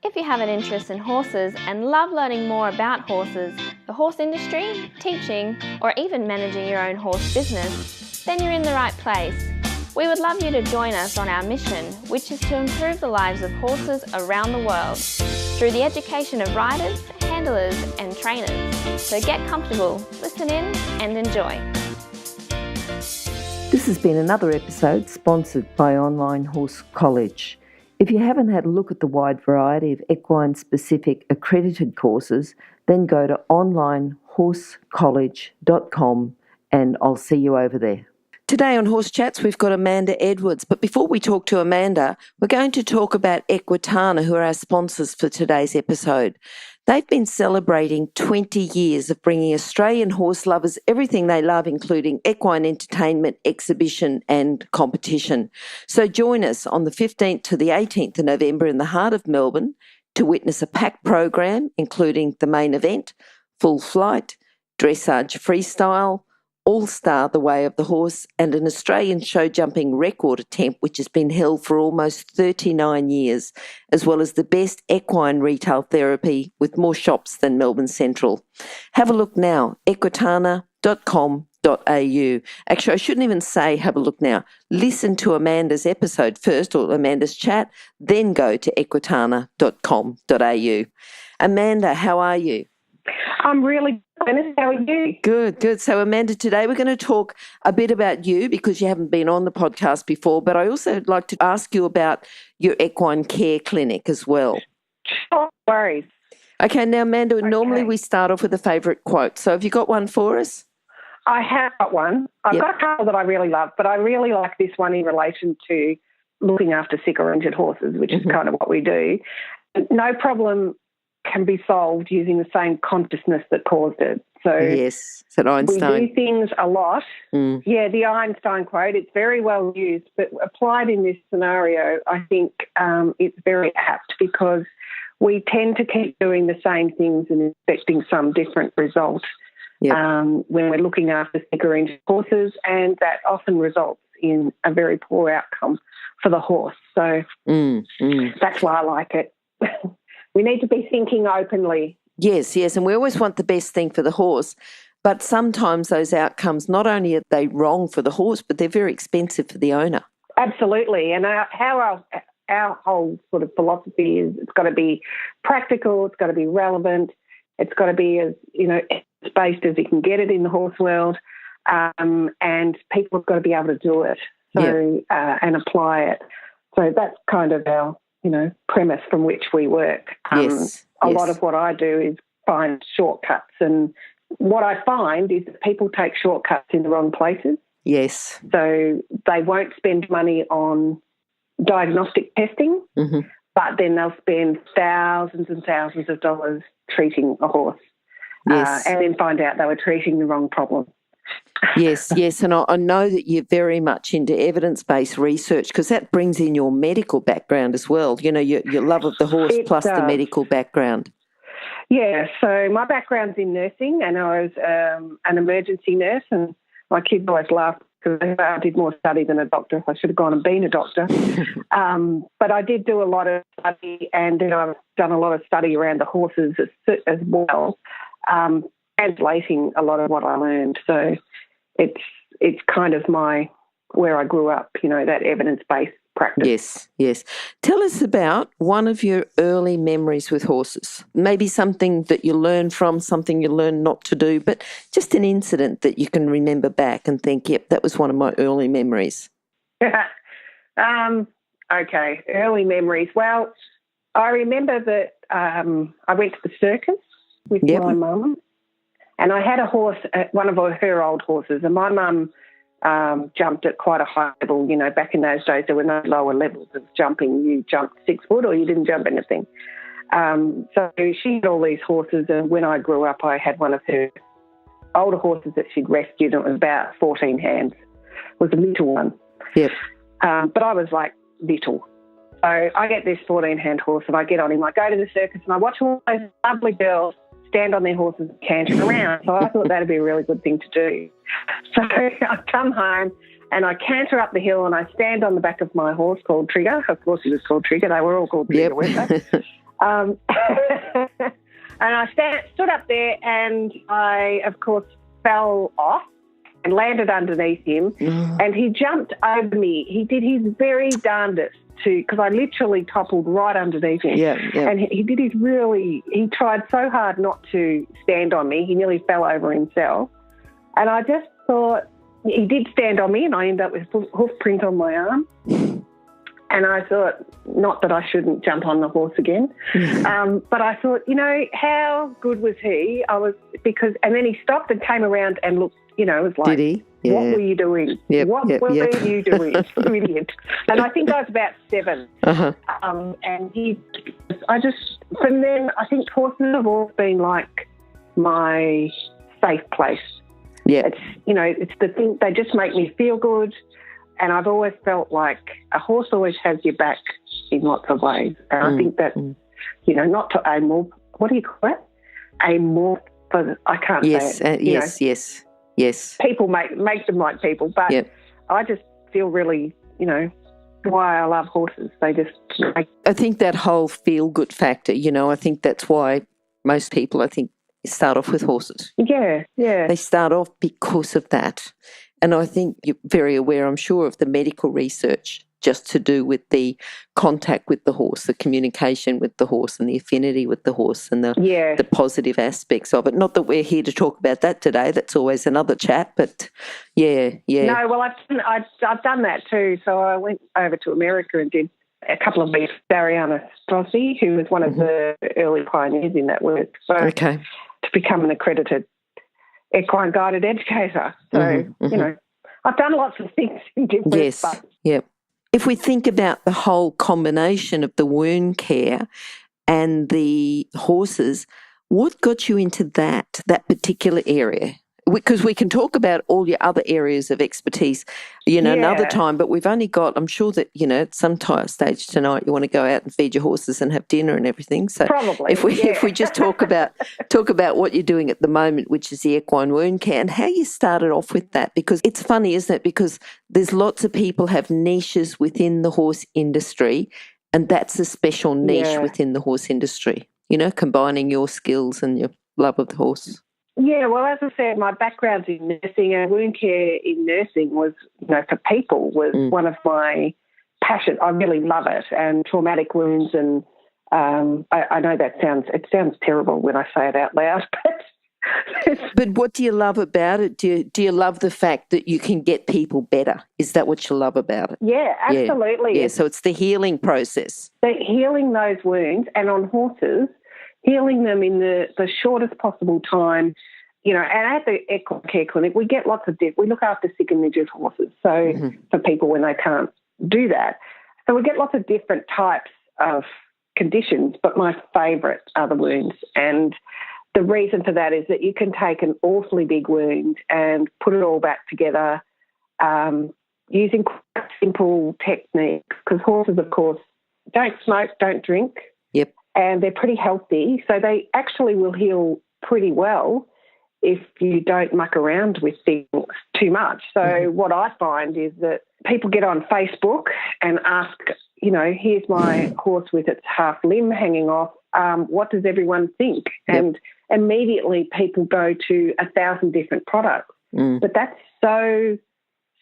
If you have an interest in horses and love learning more about horses, the horse industry, teaching, or even managing your own horse business, then you're in the right place. We would love you to join us on our mission, which is to improve the lives of horses around the world through the education of riders, handlers, and trainers. So get comfortable, listen in, and enjoy. This has been another episode sponsored by Online Horse College. If you haven't had a look at the wide variety of equine-specific accredited courses, then go to onlinehorsecollege.com and I'll see you over there. Today on Horse Chats, we've got Amanda Edwards. But before we talk to Amanda, we're going to talk about Equine, who are our sponsors for today's episode. They've been celebrating 20 years of bringing Australian horse lovers everything they love, including equine entertainment, exhibition and competition. So join us on the 15th to the 18th of November in the heart of Melbourne to witness a packed program, including the main event, full flight, dressage freestyle, All-Star The Way of the Horse, and an Australian show jumping record attempt which has been held for almost 39 years, as well as the best equine retail therapy with more shops than Melbourne Central. Have a look now, equitana.com.au. Actually, I shouldn't even say have a look now. Listen to Amanda's episode first, or Amanda's chat, then go to equitana.com.au. Amanda, how are you? I'm really good. How are you? Good. So, Amanda, today we're going to talk a bit about you because you haven't been on the podcast before, but I also would like to ask you about your equine care clinic as well. No worries. Okay, now, Amanda, normally we start off with a favourite quote. So have you got one for us? I have got one. I've got a couple that I really love, but I really like this one in relation to looking after sick or injured horses, which is kind of what we do. No problem can be solved using the same consciousness that caused it. So yes, it's an Einstein. We do things a lot. Yeah, the Einstein quote, it's very well used, but applied in this scenario, I think it's very apt because we tend to keep doing the same things and expecting some different result when we're looking after sick or injured horses, and that often results in a very poor outcome for the horse. So that's why I like it. We need to be thinking openly. Yes, and we always want the best thing for the horse, but sometimes those outcomes, not only are they wrong for the horse, but they're very expensive for the owner. Absolutely, and our whole sort of philosophy is it's got to be practical, it's got to be relevant, it's got to be as, evidence-based as you can get it in the horse world, and people have got to be able to do it and apply it. So that's kind of our premise from which we work. A lot of what I do is find shortcuts, and what I find is that people take shortcuts in the wrong places. Yes. So they won't spend money on diagnostic testing, but then they'll spend thousands and thousands of dollars treating a horse and then find out they were treating the wrong problem. Yes, and I know that you're very much into evidence-based research because that brings in your medical background as well, your love of the horse plus the medical background. Yeah, so my background's in nursing, and I was an emergency nurse, and my kids always laugh because I did more study than a doctor. I should have gone and been a doctor. But I did do a lot of study, and then I've done a lot of study around the horses as well, translating a lot of what I learned. So it's kind of where I grew up, that evidence-based practice. Yes. Tell us about one of your early memories with horses. Maybe something that you learned from, something you learned not to do, but just an incident that you can remember back and think, yep, that was one of my early memories. Okay, early memories. Well, I remember that I went to the circus with my mum, and I had a horse, one of her old horses, and my mum jumped at quite a high level. Back in those days, there were no lower levels of jumping. You jumped 6 foot or you didn't jump anything. So she had all these horses, and when I grew up, I had one of her older horses that she'd rescued, and it was about 14 hands. It was a little one. Yep. But I was like little. So I get this 14-hand horse, and I get on him. I go to the circus, and I watch all those lovely girls stand on their horses and canter around. So I thought that'd be a really good thing to do. So I come home and I canter up the hill and I stand on the back of my horse called Trigger. Of course he was called Trigger. They were all called Trigger, weren't they? And I stood up there and I, of course, fell off and landed underneath him. And he jumped over me. He did his very darndest because I literally toppled right underneath him. And he did he tried so hard not to stand on me. He nearly fell over himself. And I just thought, he did stand on me and I ended up with hoof print on my arm. And I thought, not that I shouldn't jump on the horse again, but I thought, how good was he? And then he stopped and came around and looked, it was like, did he? Yeah. What were you doing? What were you doing? You idiot. And I think I was about 7. And from then, I think horses have always been like my safe place. Yeah. It's the thing, they just make me feel good. And I've always felt like a horse always has your back in lots of ways. And I think that, not to what do you call it? I can't say it. Yes. People make them like people. But I just feel really, why I love horses. They just I think that whole feel-good factor, I think that's why most people, start off with horses. Yeah. They start off because of that. And I think you're very aware, I'm sure, of the medical research just to do with the contact with the horse, the communication with the horse and the affinity with the horse and the positive aspects of it. Not that we're here to talk about that today. That's always another chat, but yeah. No, well, I've done that too. So I went over to America and did a couple of weeks with Ariana Strozzi, who was one of the early pioneers in that work. So to become an accredited equine guided educator. So, I've done lots of things in different ways. Yes, If we think about the whole combination of the wound care and the horses, what got you into that particular area? Because we can talk about all your other areas of expertise, another time, but we've only got, I'm sure that, at some stage tonight you want to go out and feed your horses and have dinner and everything. So probably, if we just talk about what you're doing at the moment, which is the equine wound care and how you started off with that, because it's funny, isn't it? Because there's lots of people have niches within the horse industry, and that's a special niche within the horse industry, combining your skills and your love of the horse. Yeah, well, as I said, my background's in nursing, and wound care in nursing was, for people, was one of my passions. I really love it, and traumatic wounds, and I know it sounds terrible when I say it out loud, but what do you love about it? Do you love the fact that you can get people better? Is that what you love about it? Yeah, absolutely. Yeah, so it's the healing process. Healing those wounds, and on horses, healing them in the shortest possible time. And at the equine care clinic, we get we look after sick and injured horses. So for people when they can't do that. So we get lots of different types of conditions, but my favourite are the wounds. And the reason for that is that you can take an awfully big wound and put it all back together using simple techniques, because horses, of course, don't smoke, don't drink. Yep. And they're pretty healthy, so they actually will heal pretty well if you don't muck around with things too much. So what I find is that people get on Facebook and ask, here's my horse with its half limb hanging off. What does everyone think? Yep. And immediately people go to 1,000 different products. But that's so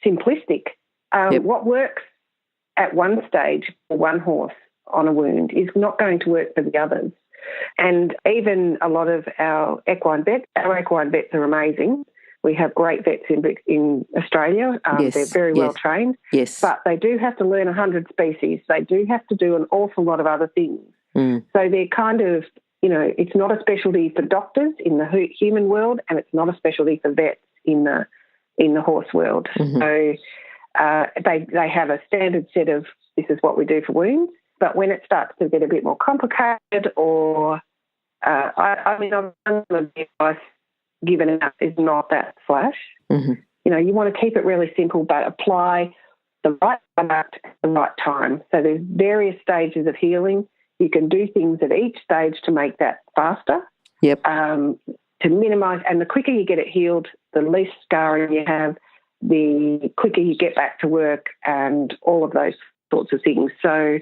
simplistic. What works at one stage for one horse on a wound is not going to work for the others. And even a lot of our equine vets are amazing. We have great vets in Australia. They're very well trained. Yes. But they do have to learn 100 species. They do have to do an awful lot of other things. So they're kind of, it's not a specialty for doctors in the human world, and it's not a specialty for vets in the horse world. So they have a standard set of, this is what we do for wounds. But when it starts to get a bit more complicated, or I've done the advice given out is not that flash. You want to keep it really simple, but apply the right product at the right time. So there's various stages of healing. You can do things at each stage to make that faster. Yep. To minimise, and the quicker you get it healed, the less scarring you have, the quicker you get back to work, and all of those sorts of things. So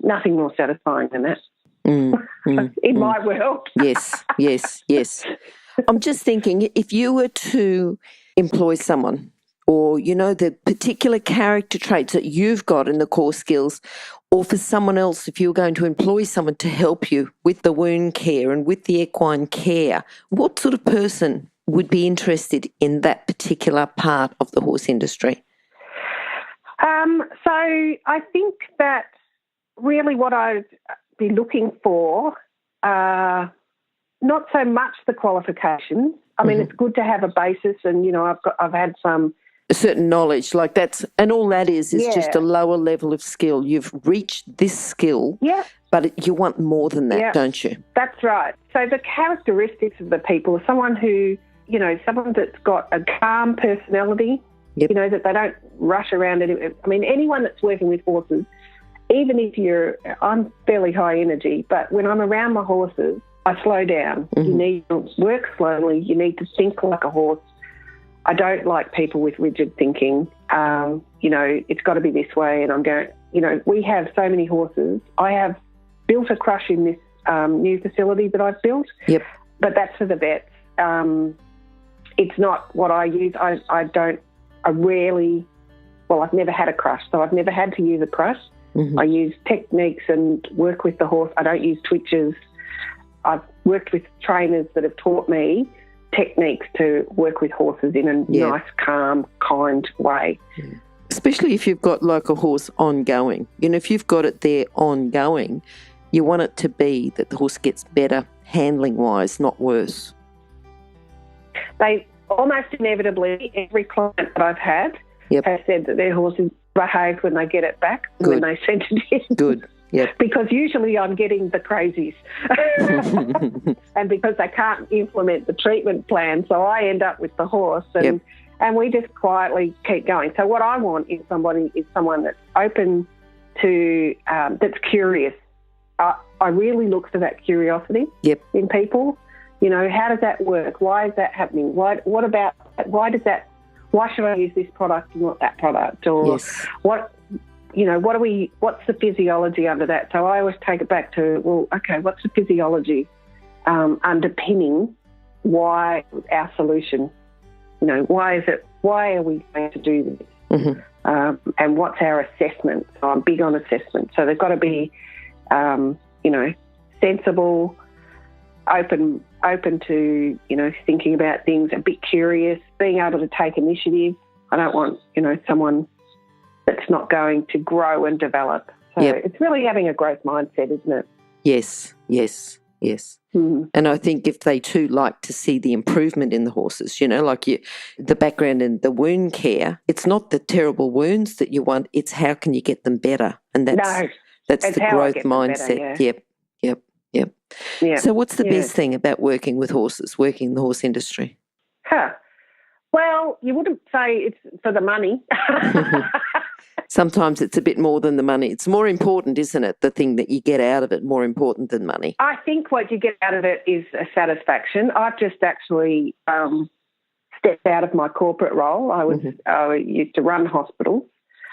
nothing more satisfying than that. in my world. Yes. I'm just thinking, if you were to employ someone, or, the particular character traits that you've got in the core skills, or for someone else, if you were going to employ someone to help you with the wound care and with the equine care, what sort of person would be interested in that particular part of the horse industry? So I think that really what I'd be looking for, not so much the qualifications. I mean, it's good to have a basis, and I've had some a certain knowledge, like and all that is just a lower level of skill. You've reached this skill, but you want more than that, don't you? That's right. So the characteristics of the people are someone who, someone that's got a calm personality, that they don't rush around. I mean, anyone that's working with horses, even if I'm fairly high energy, but when I'm around my horses, I slow down. You need to work slowly. You need to think like a horse. I don't like people with rigid thinking. It's got to be this way. And I'm going, we have so many horses. I have built a crush in this new facility that I've built. Yep. But that's for the vets. It's not what I use. I've never had a crush, so I've never had to use a crush. I use techniques and work with the horse. I don't use twitches. I've worked with trainers that have taught me techniques to work with horses in a nice, calm, kind way. Especially if you've got like a horse ongoing. If you've got it there ongoing, you want it to be that the horse gets better handling-wise, not worse. They almost inevitably, every client that I've had has said that their horses behave when they get it back, when they send it in. Good. Yep. Because usually I'm getting the crazies and because they can't implement the treatment plan, so I end up with the horse and we just quietly keep going. So what I want is someone that's open to, that's curious. I really look for that curiosity in people. How does that work? Why is that happening? Why should I use this product and not that product? Or what's the physiology under that? So I always take it back to, what's the physiology underpinning why our solution? Why are we going to do this? And what's our assessment? So I'm big on assessment. So they've got to be, sensible, open to, thinking about things, a bit curious, being able to take initiative. I don't want, someone that's not going to grow and develop. So it's really having a growth mindset, isn't it? Yes. And I think if they too like to see the improvement in the horses, the background in the wound care, it's not the terrible wounds that you want, it's how can you get them better? And that's the growth mindset. Yep. Yeah. So what's the best thing about working with horses, working in the horse industry? Well, you wouldn't say it's for the money. Sometimes it's a bit more than the money. It's more important, isn't it, the thing that you get out of it, more important than money? I think what you get out of it is a satisfaction. I've just actually stepped out of my corporate role. I used to run hospitals.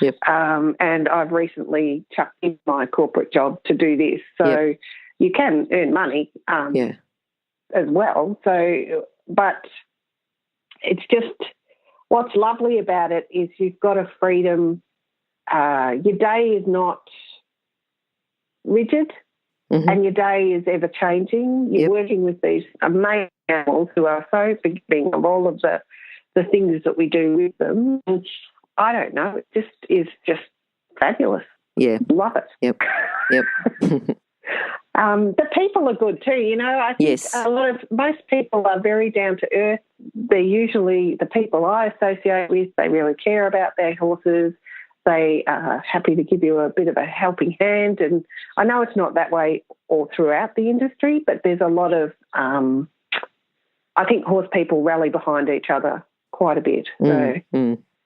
Yep. And I've recently chucked in my corporate job to do this. So you can earn money as well. So, but it's just, what's lovely about it is you've got a freedom. Your day is not rigid and your day is ever changing. You're working with these amazing animals who are so forgiving of all of the things that we do with them. And I don't know, it just is just fabulous. Yeah. Love it. Yep. The people are good too, I think most people are very down to earth. They're usually the people I associate with, they really care about their horses. They are happy to give you a bit of a helping hand. And I know it's not that way all throughout the industry, but there's a lot of, I think horse people rally behind each other quite a bit. So,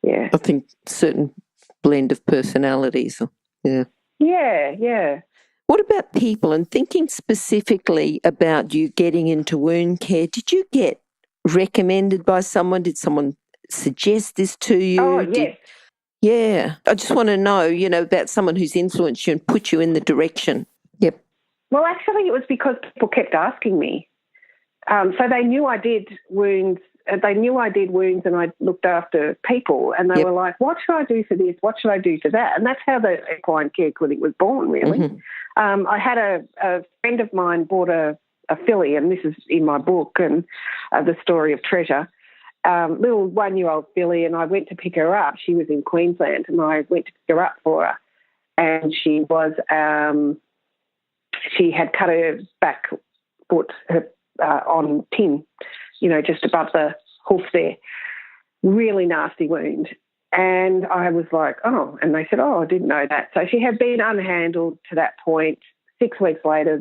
yeah. I think certain blend of personalities. Yeah. Yeah. What about people, and thinking specifically about you getting into wound care, did you get recommended by someone? Did someone suggest this to you? Oh, yes. I just want to know, about someone who's influenced you and put you in the direction. Yep. Well, actually, it was because people kept asking me. So they knew I did wounds. They knew I did wounds, and I looked after people. And they were like, "What should I do for this? What should I do for that?" And that's how the equine care clinic was born, really. Mm-hmm. I had a friend of mine bought a filly, and this is in my book, and the story of Treasure. Little 1-year-old filly, and I went to pick her up. She was in Queensland, and I went to pick her up for her, and she was she had cut her back foot on tin, just above the hoof there. Really nasty wound. And I was like, oh, and they said, oh, I didn't know that. So she had been unhandled to that point. 6 weeks later,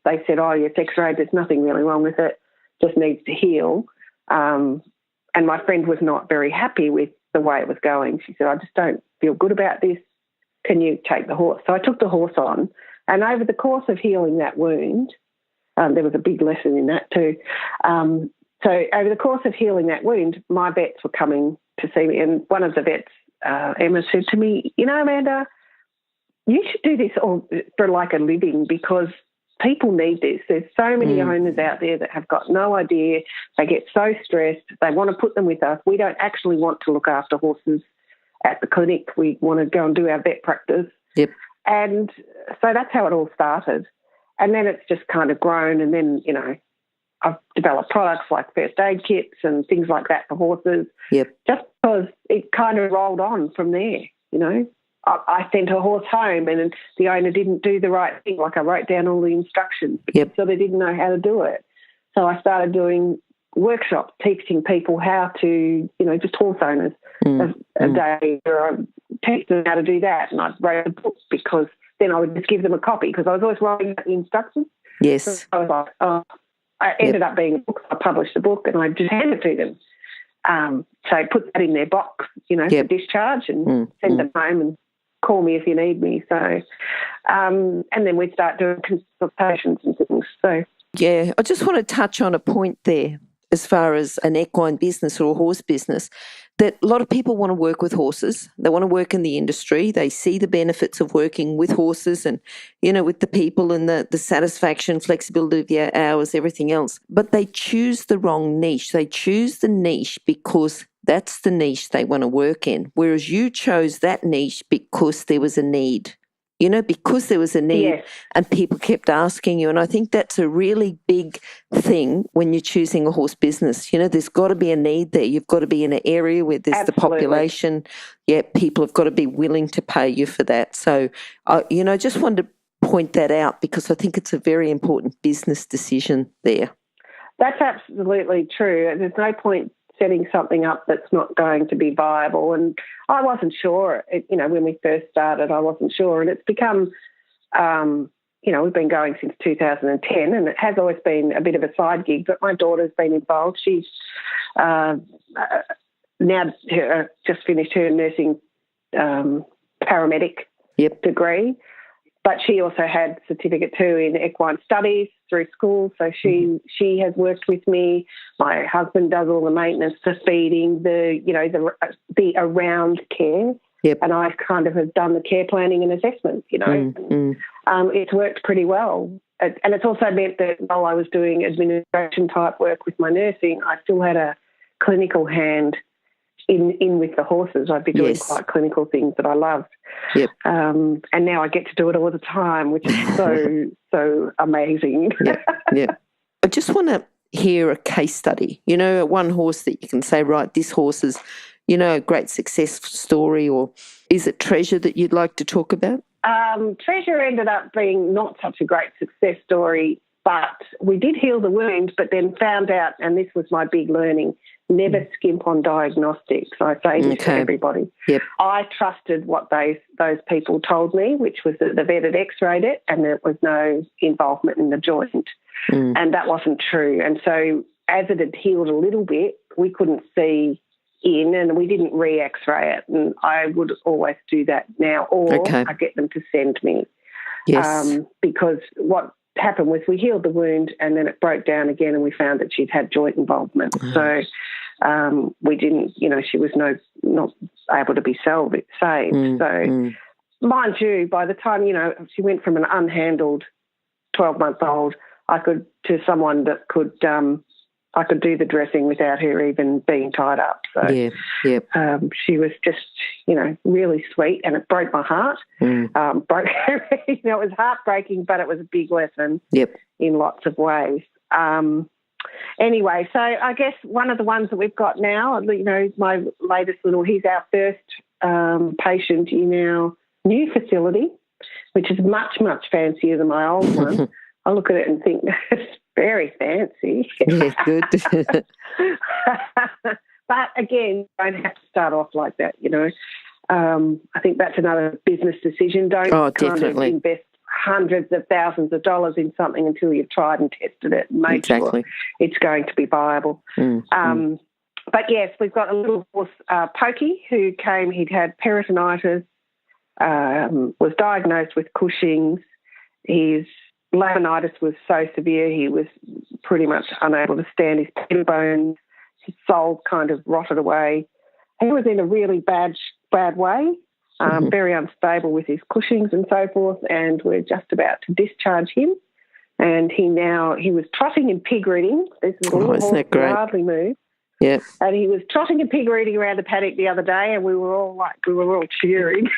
they said, oh, it's X-rayed, there's nothing really wrong with it, just needs to heal. And my friend was not very happy with the way it was going. She said, I just don't feel good about this. Can you take the horse? So I took the horse on, and over the course of healing that wound, there was a big lesson in that too. So over the course of healing that wound, my vets were coming to see me, and one of the vets, Emma, said to me, Amanda, you should do this for like a living, because people need this. There's so many owners out there that have got no idea. They get so stressed. They want to put them with us. We don't actually want to look after horses at the clinic. We want to go and do our vet practice. Yep. And so that's how it all started. And then it's just kind of grown, and then, I've developed products like first aid kits and things like that for horses. Yep. Just because it kind of rolled on from there, I sent a horse home, and the owner didn't do the right thing. Like, I wrote down all the instructions, so they didn't know how to do it. So I started doing workshops, teaching people how to, just horse owners, a day, or I teach them how to do that. And I wrote a book, because then I would just give them a copy, because I was always writing out the instructions. Yes. So I was like, I ended up being a book. I published a book, and I just handed it to them. So put that in their box, for discharge, and send them home and call me if you need me. So, and then we start doing consultations and things. So, yeah, I just want to touch on a point there as far as an equine business or a horse business, that a lot of people want to work with horses. They want to work in the industry. They see the benefits of working with horses and, with the people, and the satisfaction, flexibility of the hours, everything else. But they choose the wrong niche. They choose the niche because that's the niche they want to work in, whereas you chose that niche because there was a need. Because there was a need, and people kept asking you. And I think that's a really big thing when you're choosing a horse business. There's got to be a need there. You've got to be in an area where there's the population. Yeah, people have got to be willing to pay you for that. So, just wanted to point that out, because I think it's a very important business decision there. That's absolutely true. There's no point setting something up that's not going to be viable. And I wasn't sure, when we first started, I wasn't sure. And it's become, we've been going since 2010, and it has always been a bit of a side gig, but my daughter's been involved. She's now just finished her nursing paramedic degree. But she also had certificate too in equine studies through school. So she has worked with me. My husband does all the maintenance, the feeding, the around care. Yep. And I kind of have done the care planning and assessment, It's worked pretty well. And it's also meant that while I was doing administration type work with my nursing, I still had a clinical hand in with the horses. I'd be doing quite clinical things that I loved. Yep. And now I get to do it all the time, which is so amazing. Yeah. I just want to hear a case study, one horse that you can say, right, this horse is, a great success story, or is it Treasure that you'd like to talk about? Treasure ended up being not such a great success story, but we did heal the wound, but then found out, and this was my big learning, never skimp on diagnostics. I say this to everybody. Yep. I trusted what those people told me, which was that the vet had x-rayed it and there was no involvement in the joint. And that wasn't true. And so as it had healed a little bit, we couldn't see in, and we didn't re-x-ray it. And I would always do that now, or I get them to send me. Yes. Because what happened was we healed the wound, and then it broke down again, and we found that she'd had joint involvement. So we didn't, she was not able to be saved. So mind you, by the time, she went from an unhandled 12 months old, to someone that could, I could do the dressing without her even being tied up. So she was just, really sweet, and it broke my heart. It was heartbreaking, but it was a big lesson in lots of ways. Anyway, so I guess one of the ones that we've got now, my latest he's our first patient in our new facility, which is much, much fancier than my old one. I look at it and think it's very fancy. Yeah, good. But again, you don't have to start off like that, I think that's another business decision. Don't definitely invest hundreds of thousands of dollars in something until you've tried and tested it and made sure it's going to be viable. But yes, we've got a little horse, Pokey, who came. He'd had peritonitis, was diagnosed with Cushing's. His laminitis was so severe he was pretty much unable to stand his pin bones. His soul kind of rotted away. He was in a really bad way, very unstable with his Cushing's and so forth, and we're just about to discharge him. And he was trotting and pig reading. This is a little horse that hardly moved. Yep. And he was trotting and pig reading around the paddock the other day, and we were all cheering.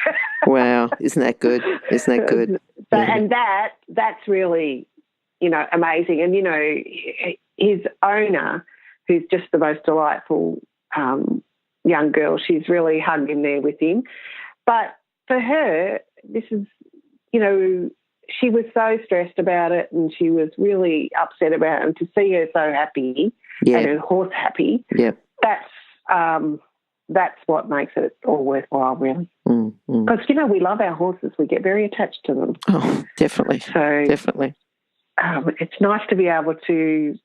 Wow, isn't that good? Isn't that good? And that's really, amazing. And, his owner, who's just the most delightful young girl, she's really hugged in there with him. But for her, this is, she was so stressed about it, and she was really upset about it. And to see her so happy and her horse happy, that's what makes it all worthwhile, really. Because, we love our horses. We get very attached to them. Oh, definitely. So definitely. It's nice to be able to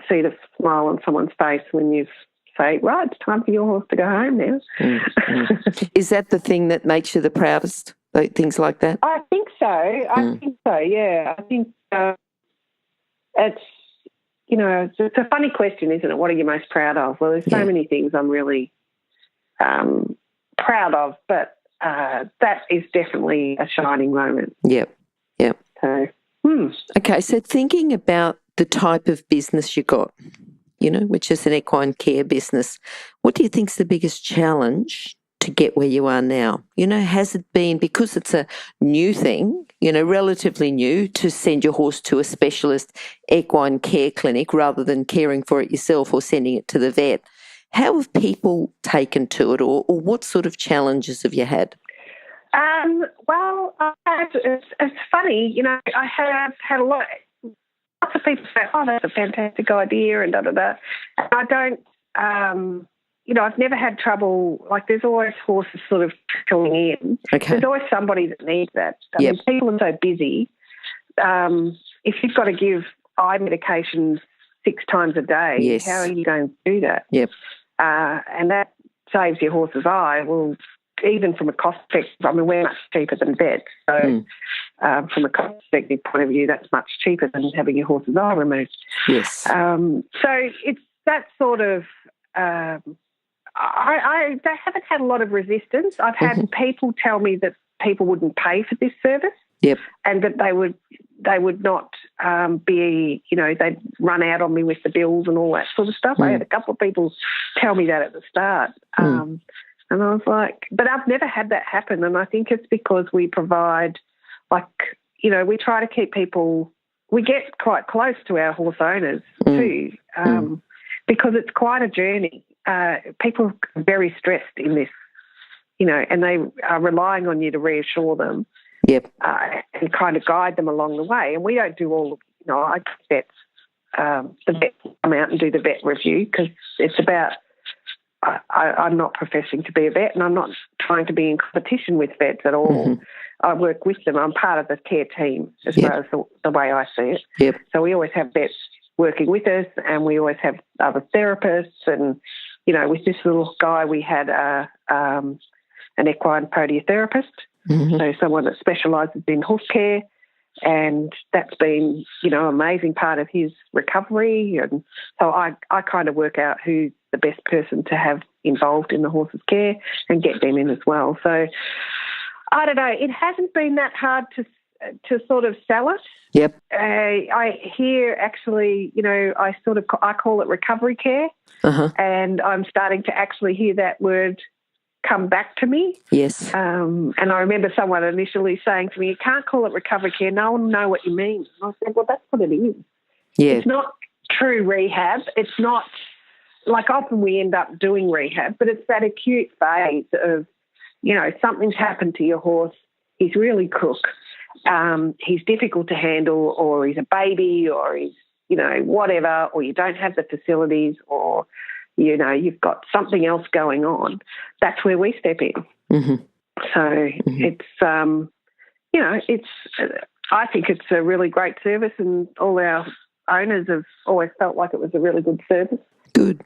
see the smile on someone's face when you say, right, it's time for your horse to go home now. Is that the thing that makes you the proudest, things like that? I think so. I think it's, it's a funny question, isn't it? What are you most proud of? Well, there's so many things I'm really proud of, but that is definitely a shining moment. Yep. So, Okay, so thinking about the type of business you got, which is an equine care business, what do you think is the biggest challenge to get where you are now? Has it been, because it's a new thing, relatively new, to send your horse to a specialist equine care clinic rather than caring for it yourself or sending it to the vet? How have people taken to it, or what sort of challenges have you had? Well, it's funny, I have had lots of people say, oh, that's a fantastic idea, and da-da-da. And I don't, I've never had trouble, there's always horses sort of trickling in. Okay. There's always somebody that needs that. I mean, people are so busy. If you've got to give eye medications 6 times a day, how are you going to do that? Yep. And that saves your horse's eye. Well, even from a cost perspective, I mean, we're much cheaper than vets. So from a cost perspective point of view, that's much cheaper than having your horse's eye removed. Yes. So it's that sort of, I haven't had a lot of resistance. I've had people tell me that people wouldn't pay for this service. Yep. And that they would not be, they'd run out on me with the bills and all that sort of stuff. I had a couple of people tell me that at the start. And I was like, but I've never had that happen. And I think it's because we provide, we try to keep people, we get quite close to our horse owners too, because it's quite a journey. People are very stressed in this, and they are relying on you to reassure them. Yep. And kind of guide them along the way. And we don't do all, I get the vet come out and do the vet review, because it's about, I'm not professing to be a vet, and I'm not trying to be in competition with vets at all. I work with them. I'm part of the care team as far as the way I see it. Yep. So we always have vets working with us, and we always have other therapists. And, with this little guy, we had an equine podiatherapist, so someone that specialises in horse care. And that's been, an amazing part of his recovery. And so I kind of work out who's the best person to have involved in the horse's care and get them in as well. So I don't know. It hasn't been that hard to to sort of sell it. Yep. I hear actually, I call it recovery care, and I'm starting to actually hear that word come back to me. Yes. And I remember someone initially saying to me, "You can't call it recovery care. No one will know what you mean." And I said, "Well, that's what it is. Yeah. It's not true rehab. It's not like often we end up doing rehab, but it's that acute phase of, something's happened to your horse. He's really crook. He's difficult to handle, or he's a baby, or he's, whatever, or you don't have the facilities, or, you've got something else going on." That's where we step in. Mm-hmm. So I think it's a really great service, and all our owners have always felt like it was a really good service. Good.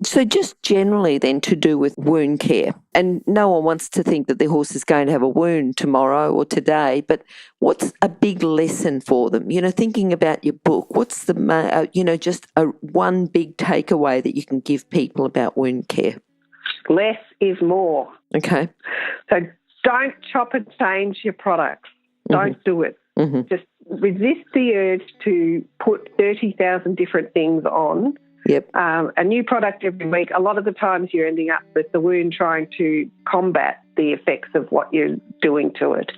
So just generally then to do with wound care, and no one wants to think that their horse is going to have a wound tomorrow or today, but what's a big lesson for them? Thinking about your book, what's the, just one big takeaway that you can give people about wound care? Less is more. Okay. So don't chop and change your products. Don't do it. Mm-hmm. Just resist the urge to put 30,000 different things on. Yep. A new product every week. A lot of the times you're ending up with the wound trying to combat the effects of what you're doing to it.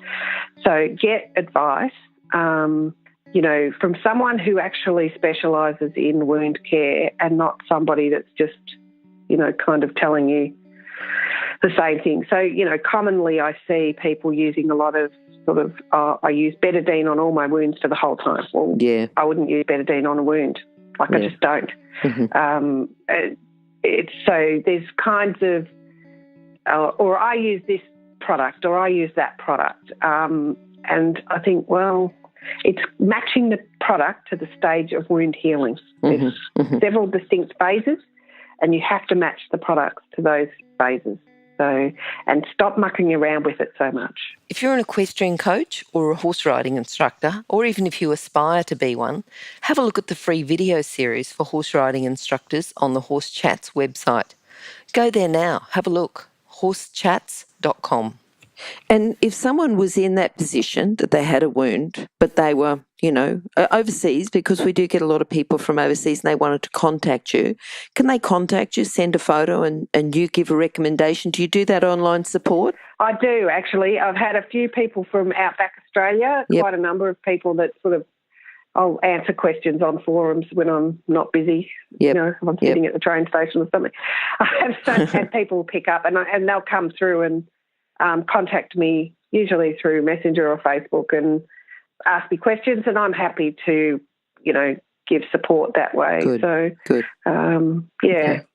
So get advice, from someone who actually specialises in wound care, and not somebody that's just, kind of telling you the same thing. So, commonly I see people using a lot of sort of, I use betadine on all my wounds for the whole time. Well, yeah. I wouldn't use betadine on a wound. I just don't. Mm-hmm. So there's kinds of, or I use this product, or I use that product. And I think, well, it's matching the product to the stage of wound healing. There's several distinct phases, and you have to match the products to those phases. So, and stop mucking around with it so much. If you're an equestrian coach or a horse riding instructor, or even if you aspire to be one, have a look at the free video series for horse riding instructors on the Horse Chats website. Go there now, have a look, horsechats.com. And if someone was in that position that they had a wound, but they were, overseas, because we do get a lot of people from overseas and they wanted to contact you, can they contact you, send a photo and you give a recommendation? Do you do that online support? I do, actually. I've had a few people from Outback Australia, quite a number of people that sort of, I'll answer questions on forums when I'm not busy, if I'm sitting at the train station or something. I've had people pick up and they'll come through and contact me, usually through Messenger or Facebook, and ask me questions, and I'm happy to, give support that way. Good. So, good. Okay.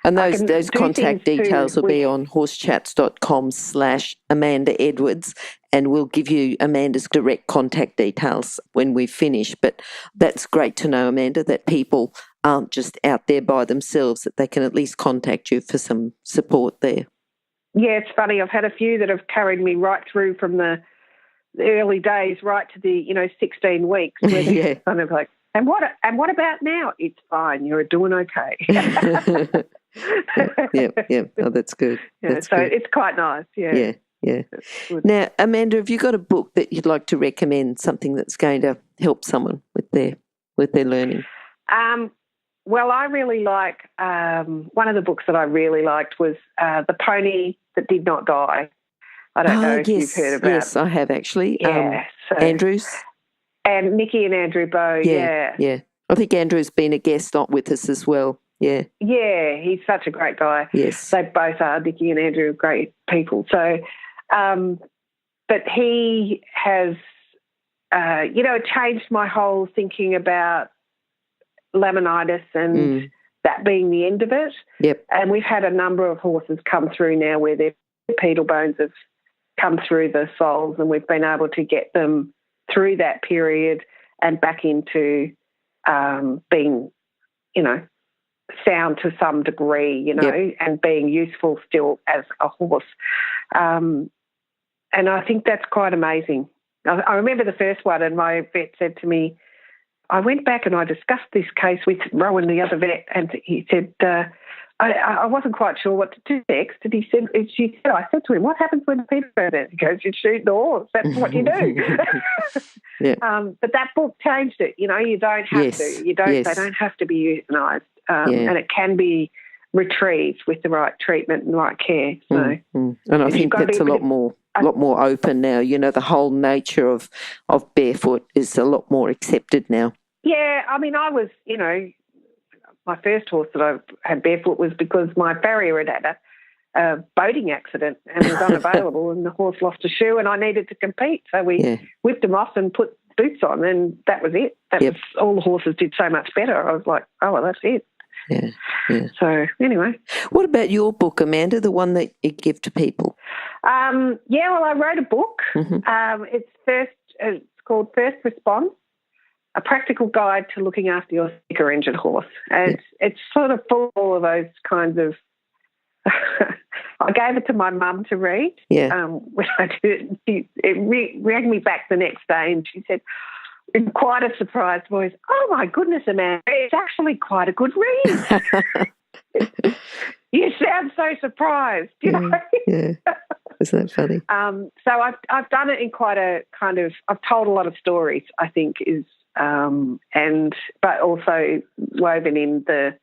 And those contact details will be on horsechats.com/Amanda Edwards, and we'll give you Amanda's direct contact details when we finish. But that's great to know, Amanda, that people aren't just out there by themselves, that they can at least contact you for some support there. Yeah, it's funny. I've had a few that have carried me right through from the early days right to the 16 weeks. Where they're kind of like, and what about now? It's fine. You're doing okay. Yeah. Oh, that's good. That's so good. it's quite nice. Yeah. Now, Amanda, have you got a book that you'd like to recommend? Something that's going to help someone with their learning? Well, I really like one of the books that I really liked was The Pony That Did Not Die. I don't know if you've heard about it. Yes, I have actually. Yeah. Andrews? And Nikki and Andrew Bowe, Yeah. I think Andrew's been a guest with us as well. Yeah. Yeah, he's such a great guy. Yes. They both are, Nikki and Andrew, are great people. So, but he has, it changed my whole thinking about laminitis and that being the end of it. Yep. And we've had a number of horses come through now where their pedal bones have come through the soles, and we've been able to get them through that period and back into being, sound to some degree, and being useful still as a horse. And I think that's quite amazing. I remember the first one, and my vet said to me, I went back and I discussed this case with Rowan, the other vet, and he said, I wasn't quite sure what to do next. And I said to him, what happens when Peter goes out? He goes, you shoot the horse. That's what you do. Yeah. But that book changed it. You don't have to. They don't have to be euthanised. And it can be retrieved with the right treatment and the right care. So, and I think that's a lot more open now. The whole nature of barefoot is a lot more accepted now. Yeah, I mean, I was, my first horse that I had barefoot was because my farrier had had a boating accident and was unavailable, and the horse lost a shoe, and I needed to compete. So we whipped him off and put boots on, and that was it. Was all the horses did so much better. I was like, oh, well, that's it. Yeah. So anyway. What about your book, Amanda, the one that you give to people? Well, I wrote a book. Mm-hmm. It's called First Response, a practical guide to looking after your sick or injured horse. And it's sort of full of those kinds of I gave it to my mum to read. Yeah. When I did it, it rang me back the next day, and she said, in quite a surprised voice, "Oh my goodness, Amanda, it's actually quite a good read." You sound so surprised, know. Yeah. Isn't that funny? So I've done it in quite a kind of. I've told a lot of stories, I think, but also woven in the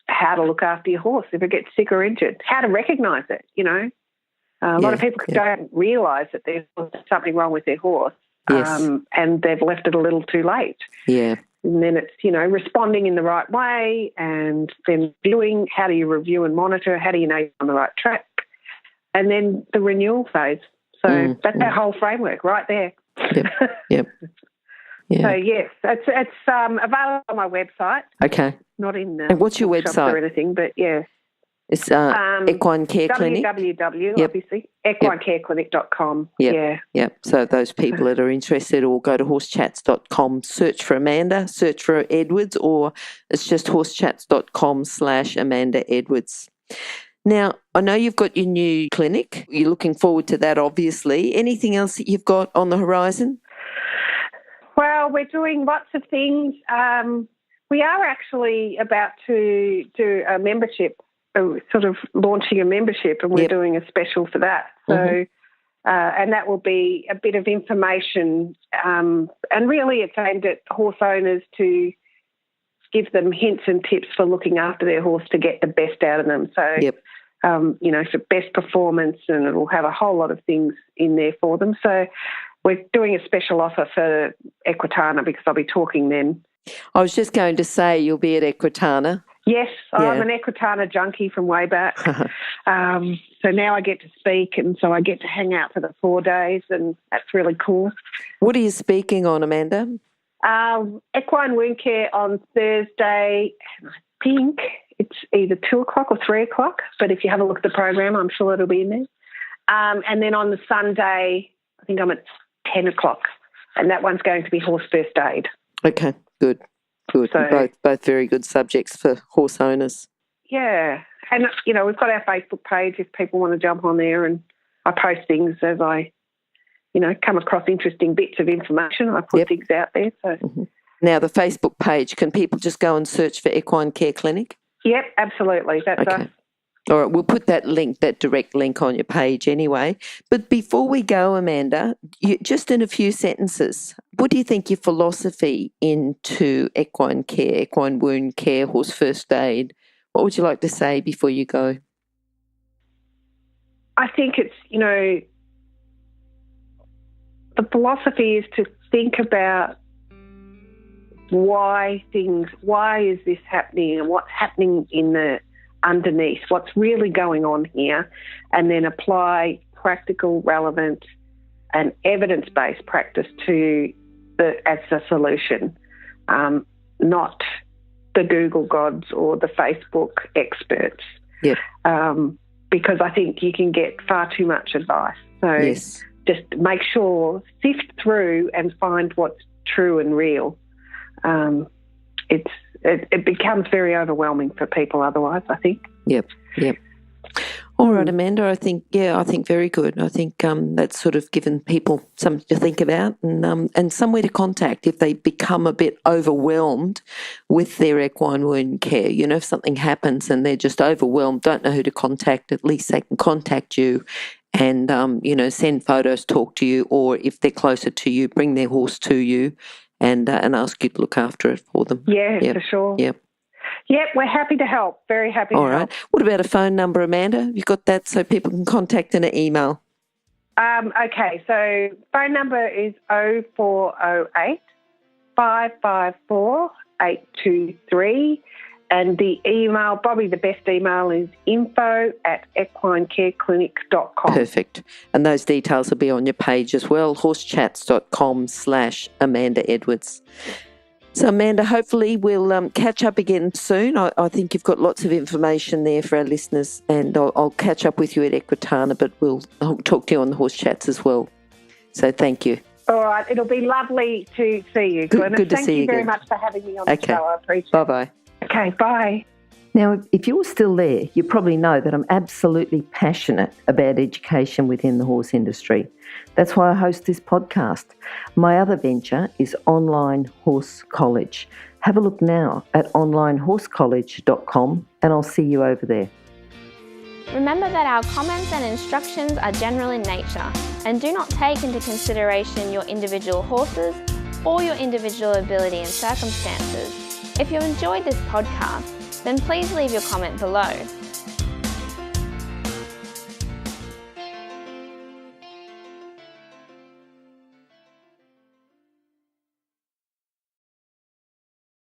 how to look after your horse if it gets sick or injured, how to recognise it. A lot of people don't realise that there's something wrong with their horse, and they've left it a little too late. Yeah. And then it's, responding in the right way, and then viewing, how do you review and monitor, how do you know you're on the right track, and then the renewal phase. So that's our whole framework right there. Yep. Yeah. So, yes, it's available on my website. Okay. Not in and what's your website? Or anything, but, yeah. It's Equine Care Clinic. Obviously, equinecareclinic.com. Yep. So those people that are interested, or go to horsechats.com, search for Amanda, search for Edwards, or it's just horsechats.com/Amanda Edwards. Now, I know you've got your new clinic. You're looking forward to that, obviously. Anything else that you've got on the horizon? Well, we're doing lots of things. We are actually about to do a membership, sort of launching a membership, and we're doing a special for that. So, and that will be a bit of information, and really it's aimed at horse owners to give them hints and tips for looking after their horse to get the best out of them. So, for best performance, and it will have a whole lot of things in there for them. So we're doing a special offer for Equitana because I'll be talking then. I was just going to say you'll be at Equitana. Yes, I'm an Equitana junkie from way back. So now I get to speak, and so I get to hang out for the 4 days, and that's really cool. What are you speaking on, Amanda? Equine wound care on Thursday, and I think it's either 2 o'clock or 3 o'clock, but if you have a look at the program, I'm sure it'll be in there. And then on the Sunday, I think I'm at 10 o'clock, and that one's going to be horse first aid. Okay, good. So, both very good subjects for horse owners. Yeah, and, we've got our Facebook page if people want to jump on there, and I post things as I, come across interesting bits of information. I put things out there. So Now, the Facebook page, can people just go and search for Equine Care Clinic? Yep, absolutely. That's us. All right, we'll put that direct link on your page anyway. But before we go, Amanda, just in a few sentences, what do you think your philosophy into equine care, equine wound care, horse first aid, what would you like to say before you go? I think it's, the philosophy is to think about why is this happening, and what's happening in the underneath, what's really going on here, and then apply practical, relevant and evidence-based practice as a solution, not the Google gods or the Facebook experts. Yep. Because I think you can get far too much advice. So just make sure, sift through and find what's true and real. It becomes very overwhelming for people otherwise, I think. Yep. All right, Amanda, I think very good. I think that's sort of given people something to think about and somewhere to contact if they become a bit overwhelmed with their equine wound care. You know, if something happens and they're just overwhelmed, don't know who to contact, at least they can contact you and, send photos, talk to you, or if they're closer to you, bring their horse to you and ask you to look after it for them. Yeah, for sure. Yep. Yep, we're happy to help. Very happy to help. All right. What about a phone number, Amanda? Have you got that so people can contact and an email? Okay, so phone number is 0408 554 823 and the email, probably the best email is info@equinecareclinic.com. Perfect. And those details will be on your page as well, horsechats.com/Amanda Edwards. So, Amanda, hopefully we'll catch up again soon. I think you've got lots of information there for our listeners, and I'll catch up with you at Equitana, but I'll talk to you on the Horse Chats as well. So thank you. All right. It'll be lovely to see you, Glenys. Good to see you Thank you very again. much for having me on the show. I appreciate it. Bye-bye. Okay, bye. Now, if you're still there, you probably know that I'm absolutely passionate about education within the horse industry. That's why I host this podcast. My other venture is Online Horse College. Have a look now at onlinehorsecollege.com and I'll see you over there. Remember that our comments and instructions are general in nature and do not take into consideration your individual horses or your individual ability and circumstances. If you enjoyed this podcast, then please leave your comment below.